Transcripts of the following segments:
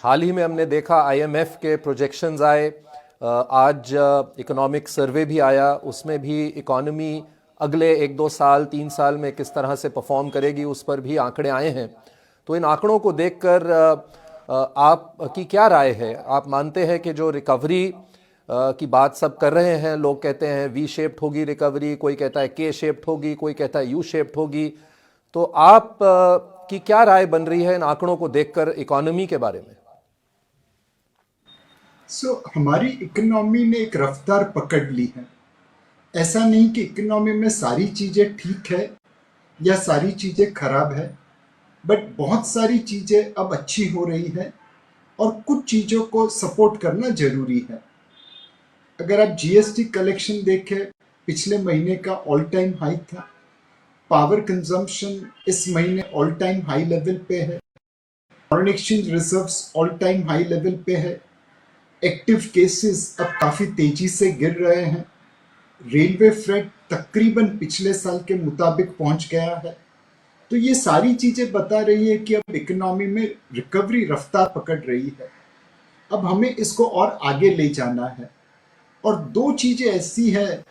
हाल ही में हमने देखा आईएमएफ के प्रोजेक्शंस आए, आज इकोनॉमिक सर्वे भी आया, उसमें भी इकोनॉमी अगले 1-2 साल 3 साल में किस तरह से परफॉर्म करेगी उस पर भी आंकड़े आए हैं। तो इन आंकड़ों को देखकर आप की क्या राय है? आप मानते हैं कि जो रिकवरी की बात सब कर रहे हैं, लोग कहते हैं वी शेप्ड होगी रिकवरी, कोई कहता है के शेप्ड होगी, कोई कहता है यू शेप्ड होगी, तो आप की क्या राय बन रही है इन आंकड़ों को देखकर इकोनॉमी के बारे में? हमारी इकोनॉमी ने एक रफ्तार पकड़ ली है। ऐसा नहीं कि इकोनॉमी में सारी चीजें ठीक है या सारी चीजें खराब है, बट बहुत सारी चीजें अब अच्छी हो रही है और कुछ चीजों को सपोर्ट करना जरूरी है। अगर आप जीएसटी कलेक्शन देखें, पिछले महीने का ऑल टाइम हाई था। पावर कंजम्पशन इस महीने ऑल टाइम हाई लेवल पे है। Foreign exchange reserves all time high level पे है। एक्टिव केसेस अब काफी तेजी से गिर रहे हैं। रेलवे फ्रेट तकरीबन पिछले साल के मुताबिक पहुंच गया है। तो ये सारी चीजें बता रही है कि अब इकोनॉमी में रिकवरी रफ्तार पकड़ रही है। अब हमें इसको और आगे ले जाना है और दो चीजें ऐसी है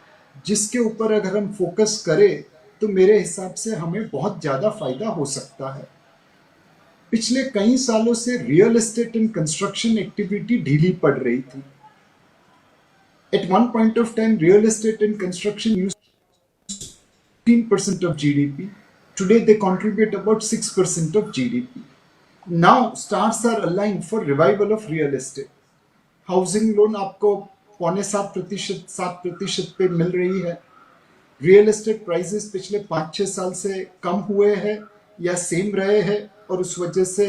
जिसके ऊपर अगर हम फोकस करें तो मेरे हिसाब से हमें बहुत ज्यादा फायदा हो सकता है। पिछले कई सालों से real estate and construction activity ढीली पड़ रही थी। At one point of time, real estate and construction used 15% of GDP. Today, they contribute about 6% of GDP. Now, stars are aligned for revival of real estate. Housing loan आपको 7.25% पे मिल रही है। Real estate prices पिछले 5-6 साल से कम हुए हैं या सेम रहे हैं और उस वजह से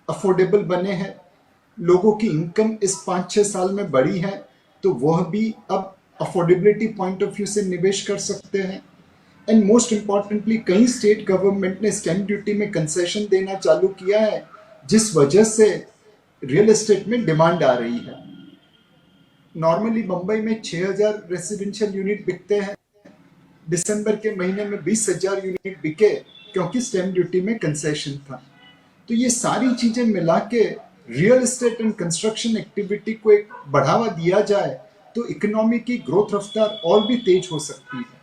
अफोर्डेबल बने हैं। लोगों की इनकम इस 5-6 साल में बढ़ी है तो वह भी अब अफोर्डेबिलिटी पॉइंट ऑफ व्यू से निवेश कर सकते हैं। एंड मोस्ट इंपॉर्टेंटली, कई स्टेट गवर्नमेंट ने स्टैंप ड्यूटी में कंसेशन देना चालू किया है, जिस वजह से रियल एस्टेट में डिमांड आ रही है। नॉर्मली मुंबई में 6,000 रेसिडेंशियल यूनिट बिकते हैं। दिसंबर के महीने में 20,000 यूनिट बिके क्योंकि स्टैंप ड्यूटी में कंसेशन था। तो ये सारी चीजें मिला के real estate and construction activity को एक बढ़ावा दिया जाए तो इकोनॉमी की ग्रोथ रफ्तार और भी तेज हो सकती है।